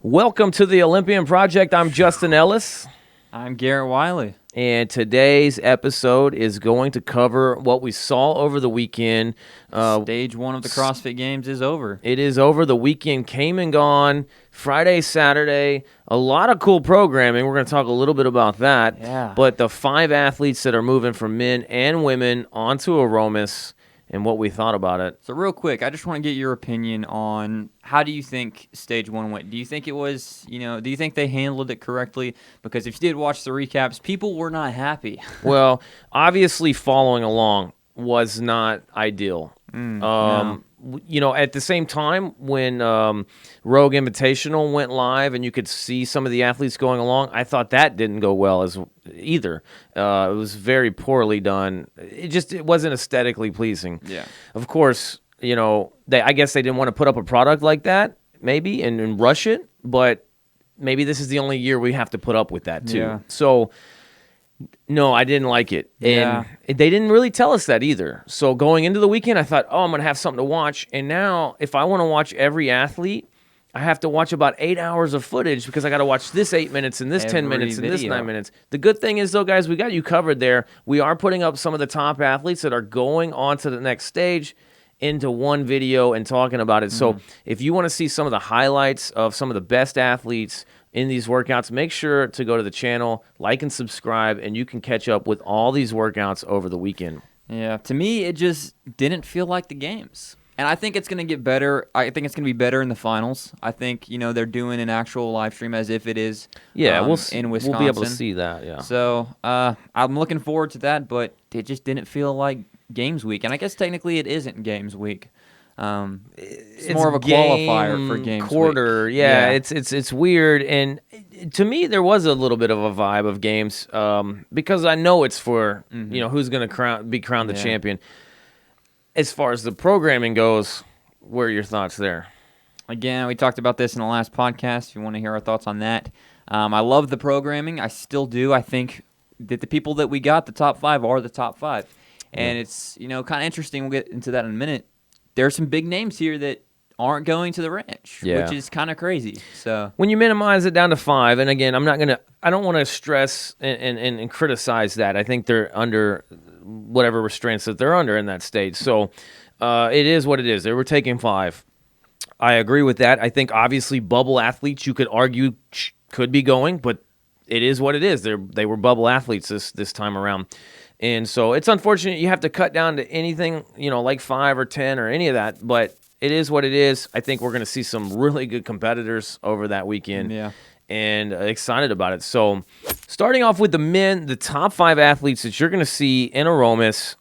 Welcome to the Olympian Project. I'm Justin Ellis. I'm Garrett Wiley. And today's episode is going to cover what we saw over the weekend. Stage one of the CrossFit Games is over. It is over. The weekend came and gone. Friday, Saturday, a lot of cool programming. We're going to talk a little bit about that. Yeah. But the 5 athletes that are moving from men and women onto Aromas and what we thought about it. So real quick, I just want to get your opinion on how do you think stage one went? Do you think it was, do you think they handled it correctly? Because if you did watch the recaps, people were not happy. Well, obviously following along was not ideal. No. At the same time, when Rogue Invitational went live and you could see some of the athletes going along, I thought that didn't go well as either. It was very poorly done. It wasn't aesthetically pleasing. Yeah. Of course, I guess they didn't want to put up a product like that, maybe, and rush it, but maybe this is the only year we have to put up with that, too. Yeah. So, no, I didn't like it. Yeah. And they didn't really tell us that either. So going into the weekend, I thought, I'm going to have something to watch. And now if I want to watch every athlete, I have to watch about 8 hours of footage because I got to watch this 8 minutes and this 10 minutes and this 9 minutes. The good thing is, though, guys, we got you covered there. We are putting up some of the top athletes that are going on to the next stage into one video and talking about it. So if you want to see some of the highlights of some of the best athletes in these workouts, make sure to go to the channel, like and subscribe, and you can catch up with all these workouts over the weekend. Yeah, to me, it just didn't feel like the games. And I think it's going to get better. I think it's going to be better in the finals. I think, they're doing an actual live stream as if it is in Wisconsin. We'll be able to see that, yeah. So I'm looking forward to that, but it just didn't feel like games week. And I guess technically it isn't games week. It's more of a qualifier for games quarter. week. Yeah, it's weird. And to me, there was a little bit of a vibe of games because I know it's for, who's going to be crowned the champion. As far as the programming goes, what are your thoughts there? Again, we talked about this in the last podcast. If you want to hear our thoughts on that. I love the programming. I still do. I think that the people that we got, the top 5, are the top 5. And it's, kind of interesting. We'll get into that in a minute. There's some big names here that aren't going to the ranch, which is kind of crazy. So when you minimize it down to 5, and again, I don't want to stress and criticize that. I think they're under whatever restraints that they're under in that stage. So it is what it is. They were taking 5. I agree with that. I think obviously bubble athletes, you could argue, could be going, but it is what it is. They were bubble athletes this time around. And so it's unfortunate you have to cut down to anything, like 5 or 10 or any of that, but it is what it is. I think we're going to see some really good competitors over that weekend. Yeah. And excited about it. So starting off with the men, the top 5 athletes that you're going to see in Aromas,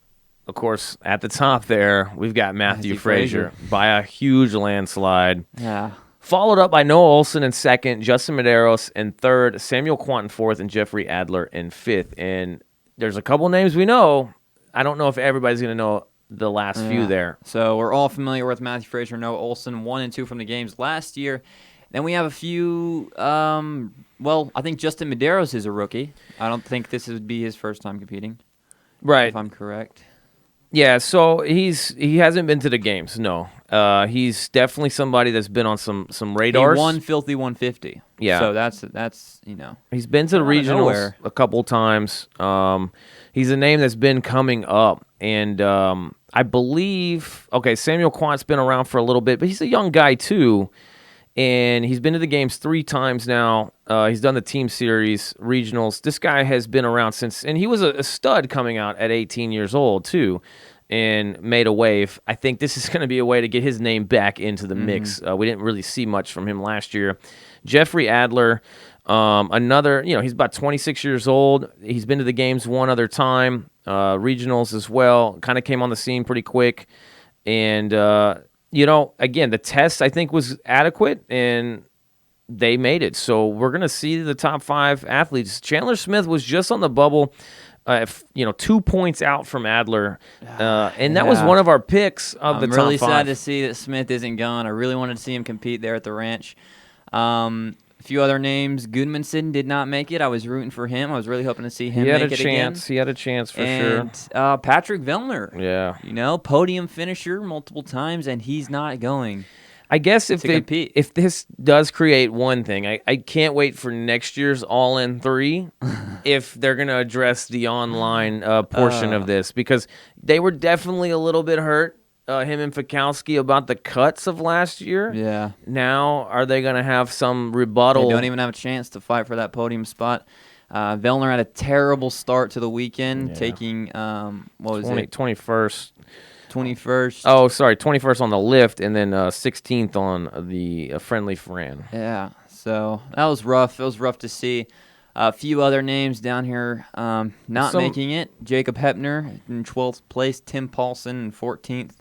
of course, at the top there, we've got Matthew Frazier by a huge landslide. Yeah. Followed up by Noah Olsen in 2nd, Justin Medeiros in 3rd, Samuel Quan in 4th, and Jeffrey Adler in 5th. And there's a couple names we know. I don't know if everybody's going to know the last few there. So we're all familiar with Matthew Frazier, Noah Olsen, 1 and 2 from the games last year. Then we have a few, I think Justin Medeiros is a rookie. I don't think this would be his first time competing. Right. If I'm correct. Yeah, so he hasn't been to the games, no. He's definitely somebody that's been on some radars. He won Filthy 150. Yeah. So that's He's been to the regionals a couple times. He's a name that's been coming up. And I believe, Samuel Quant's been around for a little bit, but he's a young guy too. And he's been to the games 3 times now. He's done the team series, regionals. This guy has been around since, and he was a stud coming out at 18 years old too, and made a wave. I think this is going to be a way to get his name back into the mix. We didn't really see much from him last year. Jeffrey Adler, another, he's about 26 years old. He's been to the games 1 other time, regionals as well. Kind of came on the scene pretty quick, and again, the test, I think, was adequate, and they made it. So we're going to see the top 5 athletes. Chandler Smith was just on the bubble, 2 points out from Adler, and that was one of our picks of the top 5. I'm really sad to see that Smith isn't gone. I really wanted to see him compete there at the ranch. A few other names. Goodmanson did not make it. I was rooting for him. I was really hoping to see him make it again. He had a chance for sure. Patrick Vilner. Yeah. Podium finisher multiple times, and he's not going. I guess if compete. if this does create one thing, I can't wait for next year's All In 3 if they're going to address the online portion of this, because they were definitely a little bit hurt, him and Fukowski, about the cuts of last year. Yeah. Now, are they going to have some rebuttal? They don't even have a chance to fight for that podium spot. Vilner had a terrible start to the weekend, taking, what was it? 21st. 21st. Oh, sorry, 21st on the lift, and then 16th on the friendly Fran. Yeah, so that was rough. It was rough to see. A few other names down here not making it. Jacob Hepner in 12th place. Tim Paulson in 14th.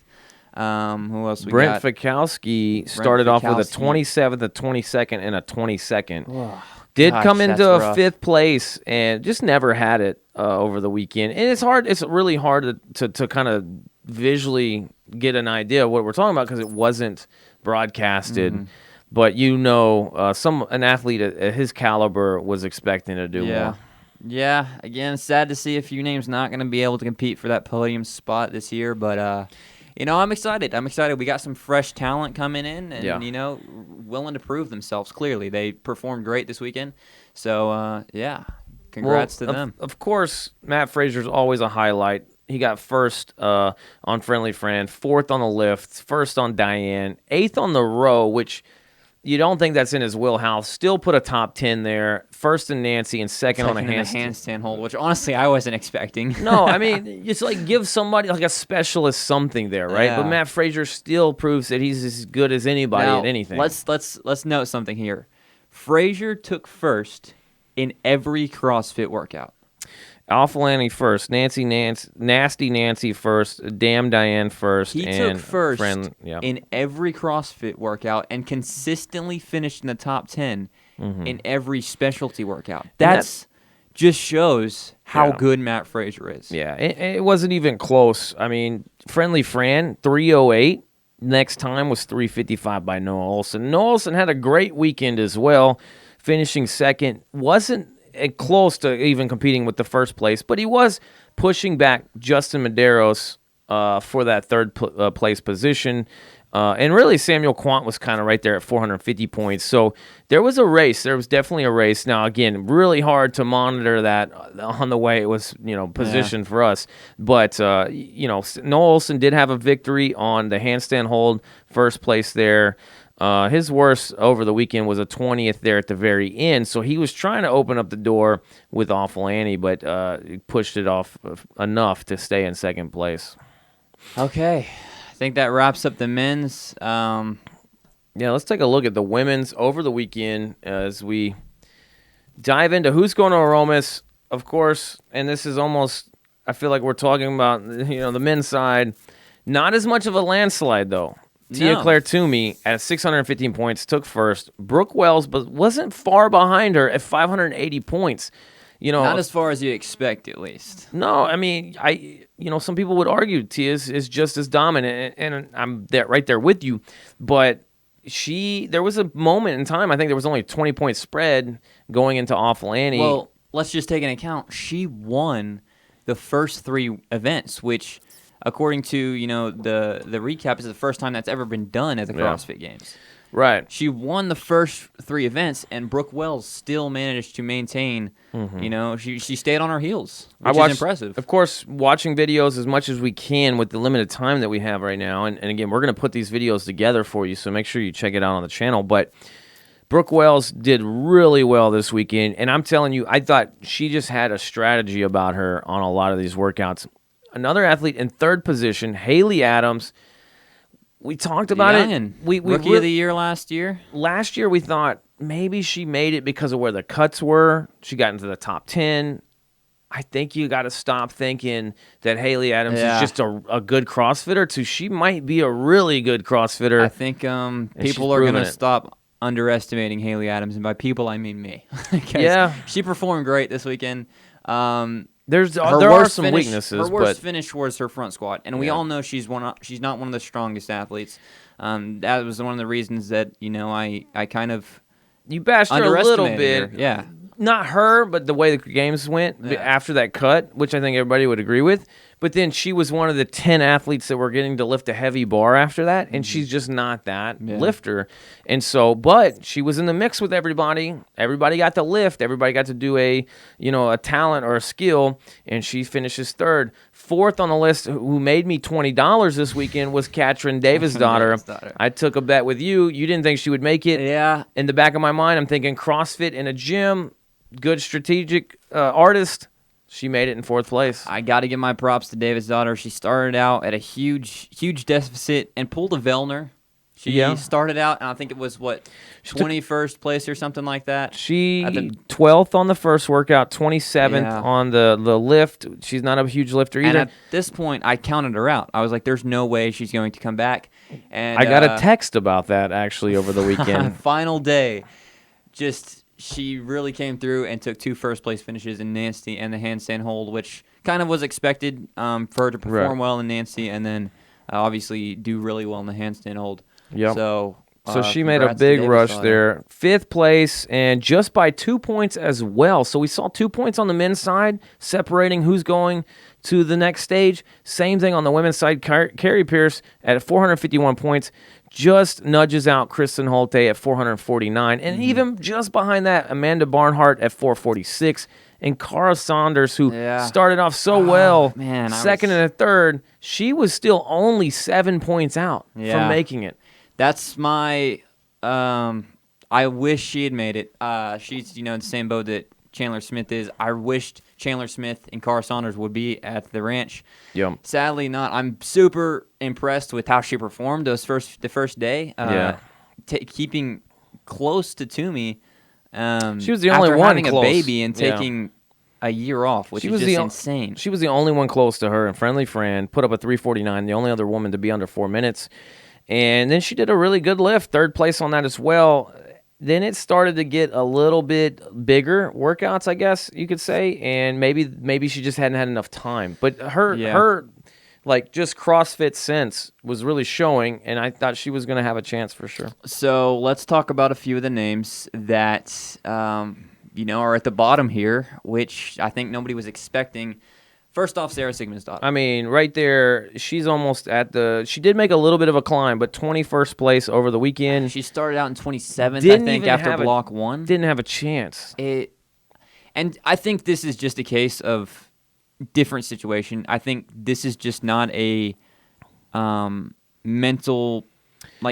Who else we got? Brent Fukowski started off with a 27th, a 22nd, and a 22nd. Did come into a 5th place and just never had it over the weekend. And it's hard. It's really hard to kind of visually get an idea of what we're talking about because it wasn't broadcasted. Mm-hmm. But an athlete at his caliber was expecting to do more. Yeah, again, sad to see a few names not going to be able to compete for that podium spot this year. But, I'm excited. We got some fresh talent coming in and, willing to prove themselves clearly. They performed great this weekend. So, congrats to them. Of course, Matt Frazier's always a highlight. He got first on Friendly Fran, 4th on the lift, 1st on Diane, 8th on the row, which you don't think that's in his wheelhouse. Still put a top 10 there, 1st in Nancy and 2nd on a handstand hold, which honestly I wasn't expecting. No, I mean, just like give somebody like a specialist something there, right? Yeah. But Matt Frazier still proves that he's as good as anybody at anything. Let's note something here. Frazier took first in every CrossFit workout. Awful Annie first, Nasty Nancy first, Damn Diane first. He took first in every CrossFit workout and consistently finished in the top 10 in every specialty workout. That just shows how good Matt Frazier is. Yeah, it wasn't even close. I mean, Friendly Fran, 3:08. Next time was 3:55 by Noah Olsen. Noah Olsen had a great weekend as well, finishing 2nd. Wasn't close to even competing with the 1st place, but he was pushing back Justin Medeiros for that 3rd place position. And really, Samuel Quan was kind of right there at 450 points. So there was a race. There was definitely a race. Now, again, really hard to monitor that on the way it was, positioned for us. But, Noah Olsen did have a victory on the handstand hold, 1st place there. His worst over the weekend was a 20th there at the very end, so he was trying to open up the door with Awful Annie, but pushed it off enough to stay in 2nd place. Okay, I think that wraps up the men's. Let's take a look at the women's over the weekend as we dive into who's going to Aromas, of course, and this is almost, I feel like we're talking about, the men's side. Not as much of a landslide, though. Claire Toomey at 615 points took first. Brooke Wells, but wasn't far behind her at 580 points. Not as far as you expect, at least. No, I mean, some people would argue Tia is just as dominant, and I'm right there with you. But there was a moment in time, I think there was only a 20-point spread going into Awful Annie. Well, let's just take into account she won the first 3 events, which, according to the recap, is the first time that's ever been done at the CrossFit Games. Right. She won the first 3 events, and Brooke Wells still managed to maintain. She stayed on her heels, which is impressive. Of course, watching videos as much as we can with the limited time that we have right now, and again, we're going to put these videos together for you, so make sure you check it out on the channel. But Brooke Wells did really well this weekend, and I'm telling you, I thought she just had a strategy about her on a lot of these workouts. Another athlete in 3rd position, Haley Adams. We talked about it. Rookie of the year last year. Last year, we thought maybe she made it because of where the cuts were. She got into the top 10. I think you got to stop thinking that Haley Adams is just a good CrossFitter. She might be a really good CrossFitter. I think people are going to stop underestimating Haley Adams, and by people I mean me. She performed great this weekend. There are some weaknesses. Her worst finish was her front squat, and we all know she's not one of the strongest athletes. That was one of the reasons that I kind of you bashed her a little bit. Her. Yeah, not her, but the way the games went after that cut, which I think everybody would agree with. But then she was one of the 10 athletes that were getting to lift a heavy bar after that, and she's just not that lifter. And so, but she was in the mix with everybody. Everybody got to lift. Everybody got to do a talent or a skill, and she finishes third. Fourth on the list, who made me $20 this weekend, was Katrin Davidsdottir. I took a bet with you. You didn't think she would make it. Yeah. In the back of my mind, I'm thinking CrossFit in a gym, good strategic artist. She made it in fourth place. I got to give my props to Davidsdottir. She started out at a huge deficit and pulled a Vilner. She started out, and I think it was, 21st place or something like that? She 12th on the first workout, 27th on the lift. She's not a huge lifter either. And at this point, I counted her out. I was like, there's no way she's going to come back. And I got a text about that, actually, over the weekend. Final day, she really came through and took 2 first-place finishes in Nancy and the handstand hold, which kind of was expected for her to perform well in Nancy and then obviously do really well in the handstand hold. Yep. So she made a big rush there. 5th place, and just by 2 points as well. So we saw 2 points on the men's side, separating who's going to the next stage. Same thing on the women's side. Carrie Pierce at 451 points. Just nudges out Kristen Holte at 449. And even just behind that, Amanda Barnhart at 446. And Cara Saunders, who started off so well, second and a third, she was still only 7 points out from making it. That's my I wish she had made it. She's in the same boat that Chandler Smith is. I wished Chandler Smith and Cara Saunders would be at the ranch. Yep. Sadly not. I'm super impressed with how she performed the first day. Keeping close to Toomey. She was the only one having close. A baby and taking a year off, which is just insane. She was the only one close to her, and Friendly Fran put up a 3:49, the only other woman to be under 4 minutes. And then she did a really good lift, third place on that as well. Then it started to get a little bit bigger workouts, I guess you could say, and maybe she just hadn't had enough time. But her just CrossFit sense was really showing, and I thought she was going to have a chance for sure. So let's talk about a few of the names that are at the bottom here, which I think nobody was expecting. First off, Sara Sigmundsdottir. I mean, right there, she's almost she did make a little bit of a climb, but 21st place over the weekend. She started out in 27th, I think, after block 1. Didn't have a chance. And I think this is just a case of different situation. I think this is just not a mental...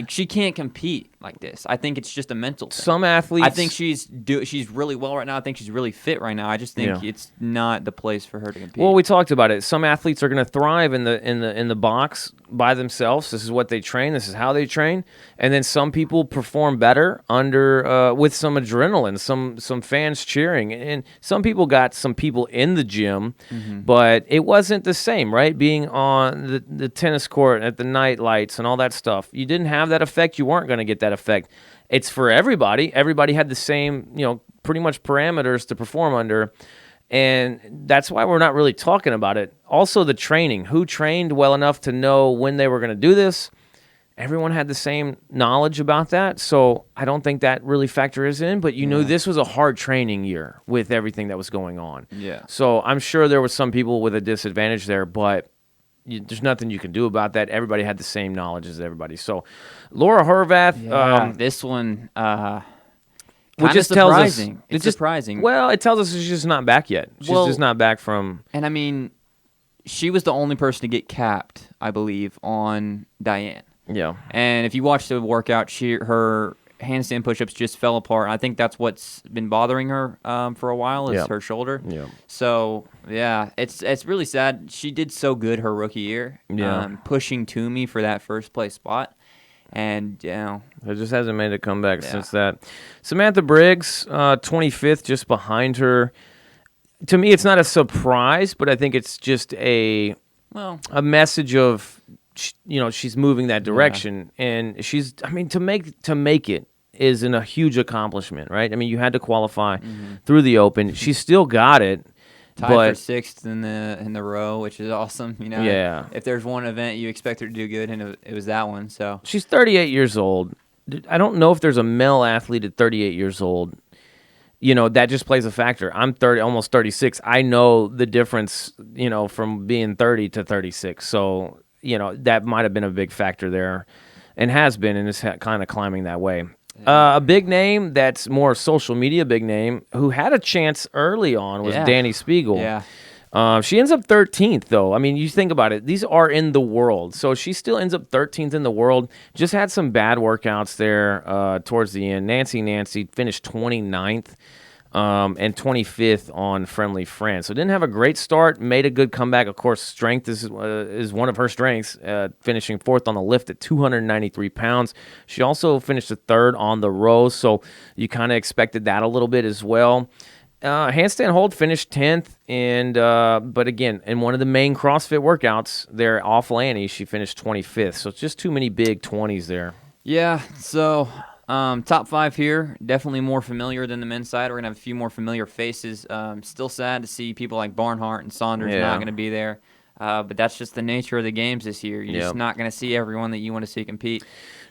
she can't compete like this. I think it's just a mental thing. Some athletes... I think she's really well right now. I think she's really fit right now. I just think it's not the place for her to compete. Well, we talked about it. Some athletes are going to thrive in the box by themselves. This is what they train. This is how they train. And then some people perform better under with some adrenaline, some fans cheering. And some people got some people in the gym, but it wasn't the same, right? Being on the tennis court at the night lights and all that stuff. You didn't have that effect. You weren't going to get that effect. It's for everybody. Everybody had the same, pretty much parameters to perform under. And that's why we're not really talking about it. Also, the training. Who trained well enough to know when they were going to do this? Everyone had the same knowledge about that. So I don't think that really factors in. But knew this was a hard training year with everything that was going on. Yeah. So I'm sure there were some people with a disadvantage there, but there's nothing you can do about that. Everybody had the same knowledge as everybody. So Laura Horvath. This one... which just tells us it's surprising. Well, it tells us she's just not back yet. She's just not back from. And I mean, she was the only person to get capped, I believe, on Diane. Yeah. And if you watch the workout, her handstand push-ups just fell apart. I think that's what's been bothering her for a while is her shoulder. Yeah. So it's really sad. She did so good her rookie year. Pushing Toomey for that first place spot. And, it just hasn't made a comeback since that. Samantha Briggs, 25th, just behind her. To me, it's not a surprise, but I think it's just a message of, she's moving that direction. And to make it is a huge accomplishment, right? I mean, you had to qualify through the Open. She still got it. Tied for 6th in the row, which is awesome. Yeah. If there's one event you expect her to do good, and it was that one. So she's 38 years old. I don't know if there's a male athlete at 38 years old that just plays a factor. I'm 30, almost 36. I know the difference, from being 30 to 36. So, that might have been a big factor there and has been, and is kind of climbing that way. A big name that's more social media big name who had a chance early on was Danny Spiegel. Yeah. She ends up 13th, though. I mean, you think about it. These are in the world. So she still ends up 13th in the world. Just had some bad workouts there towards the end. Nancy finished 29th and 25th on Friendly Friends. So didn't have a great start. Made a good comeback. Of course, strength is one of her strengths, finishing 4th on the lift at 293 pounds. She also finished 3rd on the rows. So you kind of expected that a little bit as well. Handstand hold finished 10th, and but again, in one of the main CrossFit workouts there off Lanny, she finished 25th. So it's just too many big 20s there. Yeah, so top 5 here, definitely more familiar than the men's side. We're going to have a few more familiar faces. Still sad to see people like Barnhart and Saunders not going to be there. But that's just the nature of the games this year. You're just not going to see everyone that you want to see compete.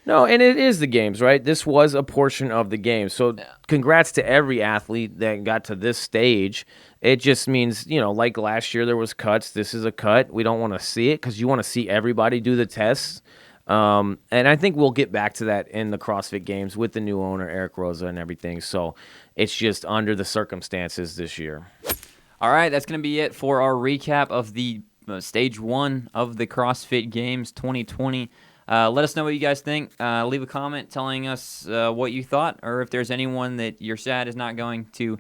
No, and it is the games, right? This was a portion of the game. So congrats to every athlete that got to this stage. It just means, like last year there was cuts. This is a cut. We don't want to see it because you want to see everybody do the tests. And I think we'll get back to that in the CrossFit Games with the new owner, Eric Rosa, and everything. So it's just under the circumstances this year. All right, that's going to be it for our recap of the Stage 1 of the CrossFit Games 2020. Let us know what you guys think. Leave a comment telling us what you thought, or if there's anyone that you're sad is not going to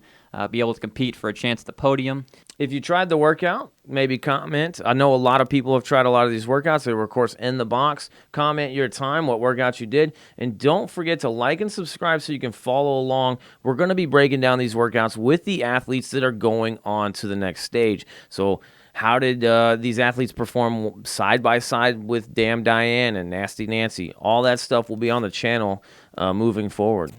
be able to compete for a chance at the podium. If you tried the workout, maybe comment. I know a lot of people have tried a lot of these workouts. They were, of course, in the box. Comment your time, what workouts you did. And don't forget to like and subscribe so you can follow along. We're going to be breaking down these workouts with the athletes that are going on to the next stage. So how did these athletes perform side by side with Damn Diane and Nasty Nancy? All that stuff will be on the channel moving forward.